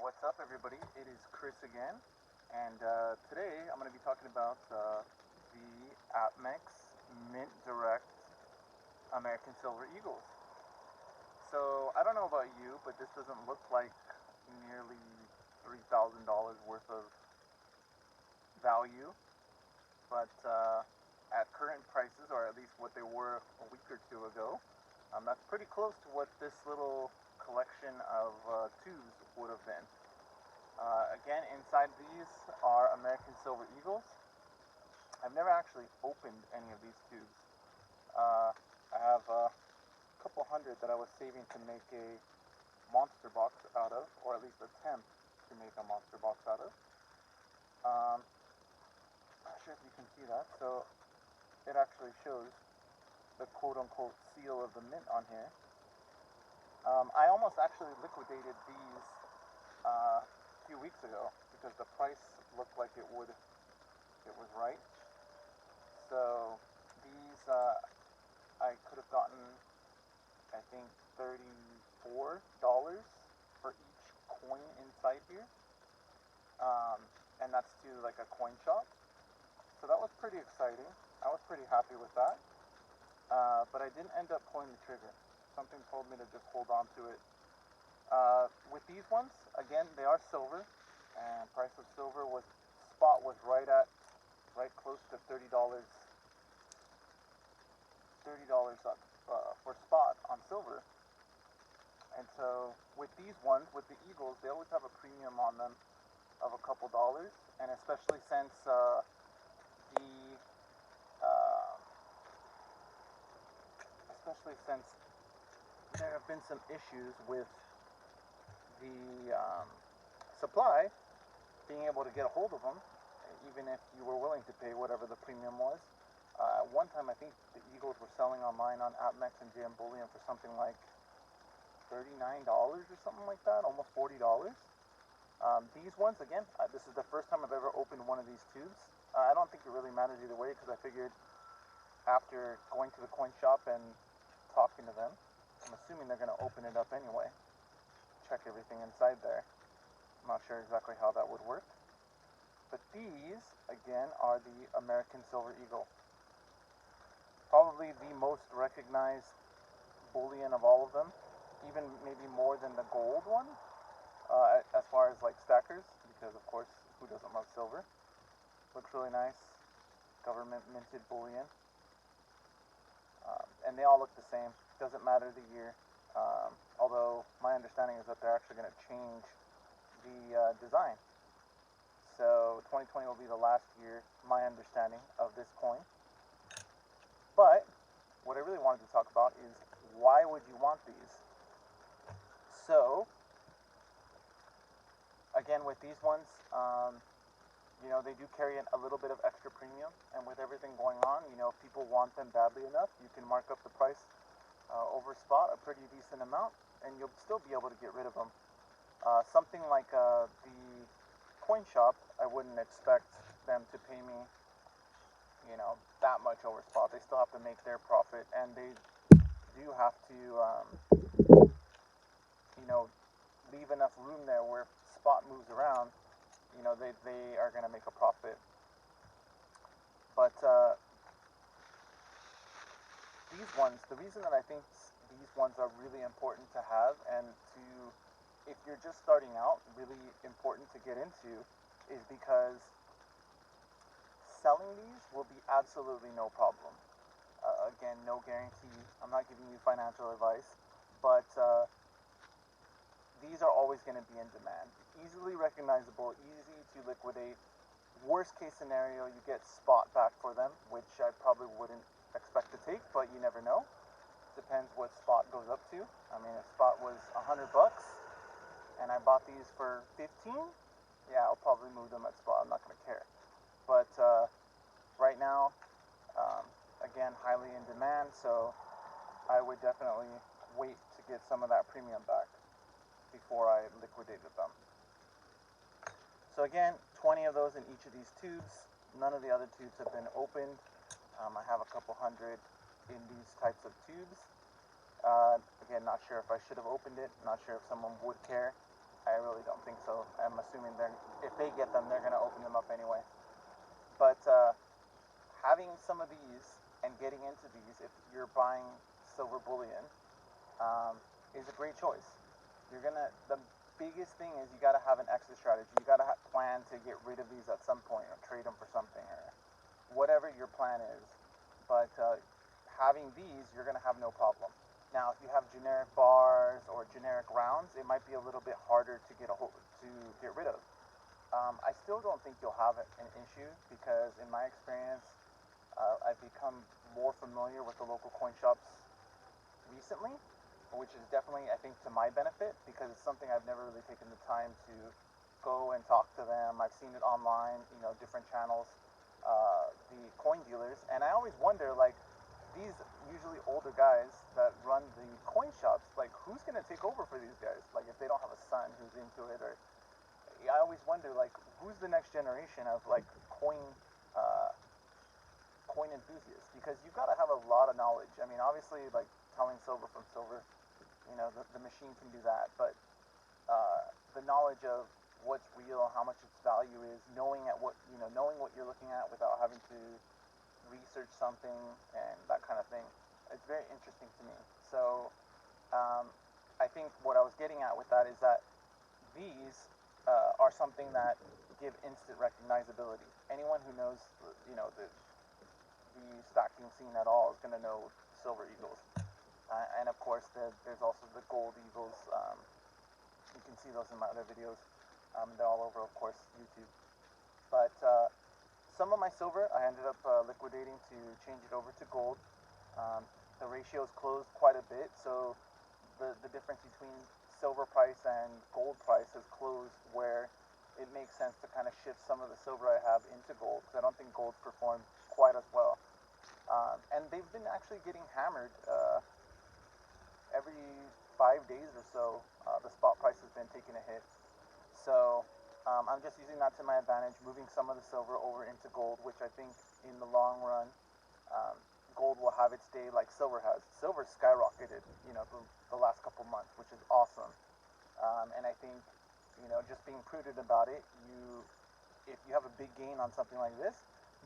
What's up, everybody? It is Chris again, and today I'm going to be talking about the Apmex Mint Direct American Silver Eagles. So I don't know about you, but this doesn't look like nearly $3,000 worth of value, but at current prices, or at least what they were a week or two ago, that's pretty close to what this little collection of tubes would have been. Again, inside these are American Silver Eagles. I've never actually opened any of these tubes. I have a couple hundred that I was saving to make a monster box out of, or at least attempt to make a monster box out of. Not sure if you can see that. So it actually shows the quote-unquote seal of the mint on here. I almost actually liquidated these a few weeks ago because the price looked like it was right. So these I could have gotten, I think, $34 for each coin inside here, and that's to like a coin shop. So that was pretty exciting. I was pretty happy with that, but I didn't end up pulling the trigger. Something told me to just hold on to it. With these ones, again, they are silver, and price of silver spot was right close to $30 up for spot on silver. And so with these ones, with the Eagles, they always have a premium on them of a couple dollars, and especially since there have been some issues with the supply, being able to get a hold of them, even if you were willing to pay whatever the premium was. At one time, I think the Eagles were selling online on Apmex and JM Bullion for something like $39 or something like that, almost $40. These ones, again, this is the first time I've ever opened one of these tubes. I don't think it really matters either way, because I figured after going to the coin shop and talking to them, I'm assuming they're going to open it up anyway, check everything inside there. I'm not sure exactly how that would work. But these, again, are the American Silver Eagle. Probably the most recognized bullion of all of them, even maybe more than the gold one, as far as like stackers, because of course, who doesn't love silver? Looks really nice. Government minted bullion. And they all look the same. Doesn't matter the year. Although my understanding is that they're actually going to change the design. So 2020 will be the last year, my understanding, of this coin. But what I really wanted to talk about is, why would you want these? So again, with these ones, they do carry a little bit of extra premium, and with everything going on, if people want them badly enough, you can mark up the price over spot a pretty decent amount, and you'll still be able to get rid of them. Something like the coin shop, I wouldn't expect them to pay me, that much over spot. They still have to make their profit, and they do have to, leave enough room there where if spot moves around, they are going to make a profit. But these ones, the reason that I think these ones are really important to have, and if you're just starting out, really important to get into, is because selling these will be absolutely no problem. Again, no guarantee. I'm not giving you financial advice, but these are always going to be in demand. Easily recognizable, easy to liquidate. Worst case scenario, you get spot back for them, which I probably wouldn't expect to take, but you never know. Depends what spot goes up to. I mean, if spot was $100 and I bought these for 15, yeah, I'll probably move them at spot. I'm not going to care. But right now, again, highly in demand, so I would definitely wait to get some of that premium back before I liquidated them. So again, 20 of those in each of these tubes. None of the other tubes have been opened. I have a couple hundred in these types of tubes. Again, not sure if I should have opened it. Not sure if someone would care. I really don't think so. assuming if they get them, they're going to open them up anyway. But having some of these and getting into these, if you're buying silver bullion, is a great choice. The biggest thing is you got to have an exit strategy. You got to plan to get rid of these at some point or trade them for something or whatever your plan is. But having these, you're going to have no problem. Now, if you have generic bars or generic rounds, it might be a little bit harder to get rid of. I still don't think you'll have an issue because, in my experience, I've become more familiar with the local coin shops recently, which is definitely, I think, to my benefit because it's something I've never really taken the time to go and talk to them. I've seen it online, different channels, the coin dealers, and I always wonder, like, these usually older guys that run the coin shops, like, who's going to take over for these guys? Like, if they don't have a son who's into it, or I always wonder, like, who's the next generation of, like, coin enthusiasts? Because you've got to have a lot of knowledge. I mean, obviously, like, telling silver from silver, the machine can do that, but the knowledge of what's real, how much its value is, knowing what you're looking at without having to research something and that kind of thing, it's very interesting to me. So I think what I was getting at with that is that these are something that give instant recognizability. Anyone who knows the stacking scene at all is going to know silver eagles, and of course there's also the gold eagles. You can see those in my other videos. They're all over, of course, YouTube. But some of my silver I ended up liquidating to change it over to gold. The ratios closed quite a bit, so the difference between silver price and gold price has closed where it makes sense to kind of shift some of the silver I have into gold, because I don't think gold's performed quite as well. And they've been actually getting hammered every 5 days or so. The spot price has been taking a hit. So I'm just using that to my advantage, moving some of the silver over into gold, which I think in the long run, gold will have its day like silver has. Silver skyrocketed, the last couple months, which is awesome. And I think, just being prudent about it, if you have a big gain on something like this,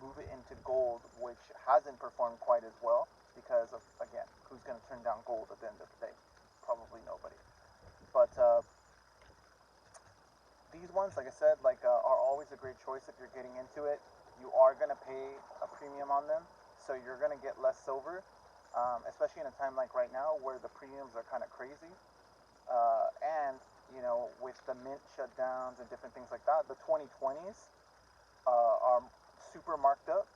move it into gold, which hasn't performed quite as well because of, again, who's going to turn down gold at the end of the day? Probably nobody. But these ones, like I said, are always a great choice if you're getting into it. You are going to pay a premium on them, so you're going to get less silver, especially in a time like right now where the premiums are kind of crazy. And, with the mint shutdowns and different things like that, the 2020s are super marked up.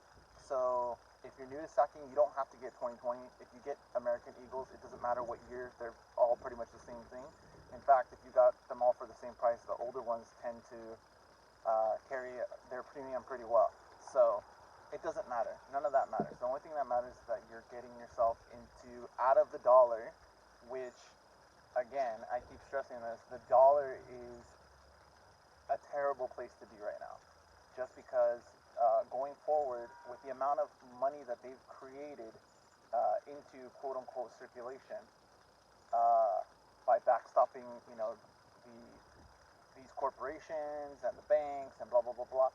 So if you're new to stacking, you don't have to get 2020. If you get American Eagles, it doesn't matter what year, they're all pretty much the same thing. In fact, if you got them all for the same price, the older ones tend to carry their premium pretty well. So it doesn't matter. None of that matters. The only thing that matters is that you're getting yourself into out of the dollar, which, again, I keep stressing this, the dollar is a terrible place to be right now. Just because going forward, with the amount of money that they've created into quote-unquote circulation, by backstopping, these corporations and the banks and blah, blah, blah, blah,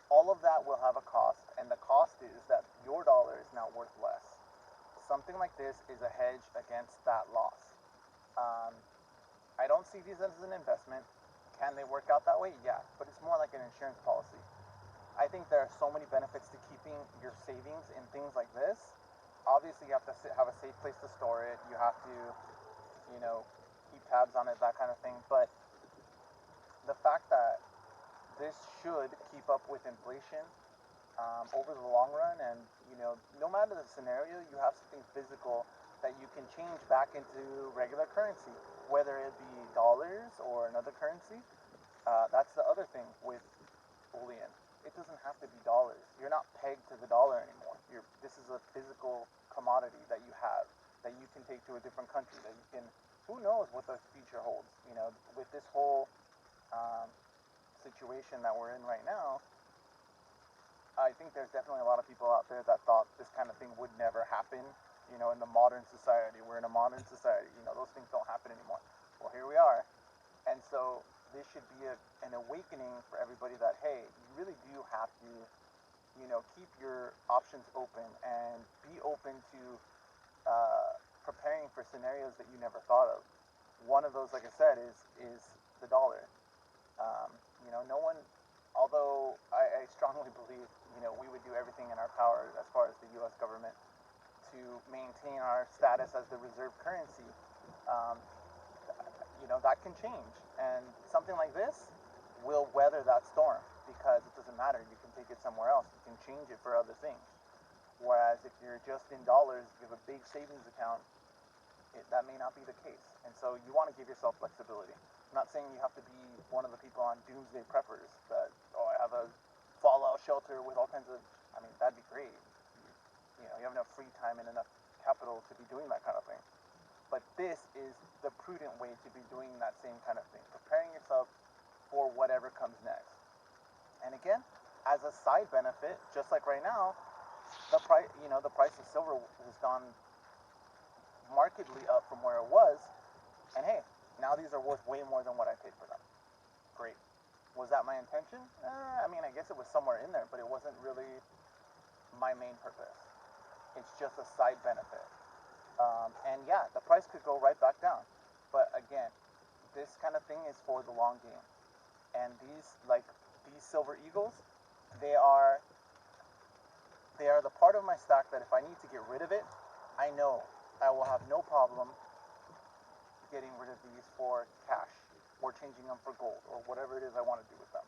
all of that will have a cost, and the cost is that your dollar is now worth less. Something like this is a hedge against that loss. I don't see these as an investment. Can they work out that way? Yeah, but it's more like an insurance policy. I think there are so many benefits to keeping your savings in things like this. Obviously, you have to have a safe place to store it. You have to, keep tabs on it, that kind of thing. But the fact that this should keep up with inflation over the long run, and no matter the scenario, you have something physical that you can change back into regular currency, whether it be dollars or another currency. That's the other thing with bullion. It doesn't have to be dollars. You're not pegged to the dollar anymore. This is a physical commodity that you have, that you can take to a different country, that you can, who knows what the future holds. With this whole situation that we're in right now, I think there's definitely a lot of people out there that thought this kind of thing would never happen, in the modern society. We're in a modern society, those things don't happen anymore. Well, here we are. And so this should be an awakening for everybody that, hey, you really do have to, keep your options open and be open to preparing for scenarios that you never thought of. One of those, like I said, is the dollar. Um, no one, although I strongly believe, we would do everything in our power as far as the U.S. government to maintain our status as the reserve currency. Um, that can change. And something like this will weather that storm because it doesn't matter. You can take it somewhere else. You can change it for other things. Whereas if you're just in dollars, you have a big savings account, that may not be the case. And so you want to give yourself flexibility. I'm not saying you have to be one of the people on doomsday preppers that, I have a fallout shelter with all kinds of, that'd be great. You have enough free time and enough capital to be doing that kind of thing. But this is the prudent way to be doing that same kind of thing, preparing yourself for whatever comes next. And again, as a side benefit, just like right now, the price of silver has gone markedly up from where it was, and hey, now these are worth way more than what I paid for them. Great. Was that my intention? I guess it was somewhere in there, but it wasn't really my main purpose. It's just a side benefit. And yeah, the price could go right back down. But again, this kind of thing is for the long game. And these silver eagles, they are the part of my stack that if I need to get rid of it, I know I will have no problem getting rid of these for cash or changing them for gold or whatever it is I want to do with them.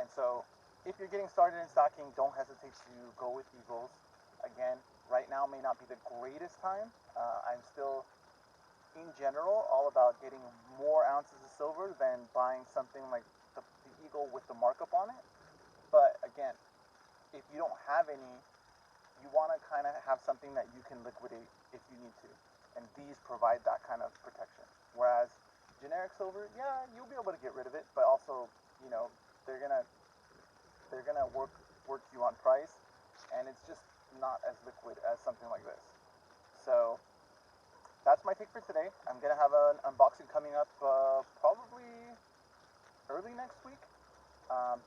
And so if you're getting started in stocking, don't hesitate to go with eagles. Again, right now may not be the greatest time. I'm still, in general, all about getting more ounces of silver than buying something like the eagle with the markup on it. But again, if you don't have any, you want to kind of have something that you can liquidate if you need to. And these provide that kind of protection. Whereas generic silver, yeah, you'll be able to get rid of it, but also, they're gonna work you on price, and it's just not as liquid as something like this. So that's my take for today. I'm gonna have an unboxing coming up probably early next week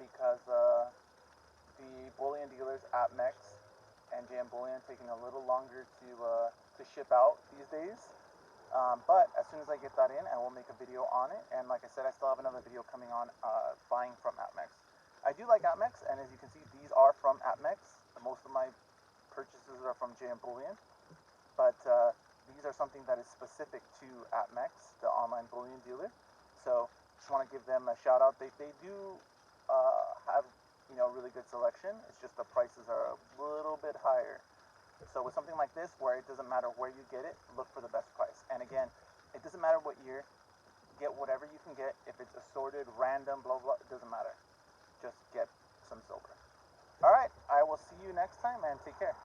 because the bullion dealers at MEX and JM Bullion taking a little longer to ship out these days. But as soon as I get that in, I will make a video on it. And like I said, I still have another video coming on buying from APMEX. I do like APMEX, and as you can see, these are from APMEX. Most of my purchases are from JM Bullion, but these are something that is specific to APMEX, the online bullion dealer. So just want to give them a shout out. They do have really good selection. It's just the prices are a little bit higher. So with something like this, where it doesn't matter where you get it, look for the best price. And again, it doesn't matter what year, get whatever you can get. If it's assorted, random, blah, blah, it doesn't matter. Just get some silver. All right, I will see you next time, and take care.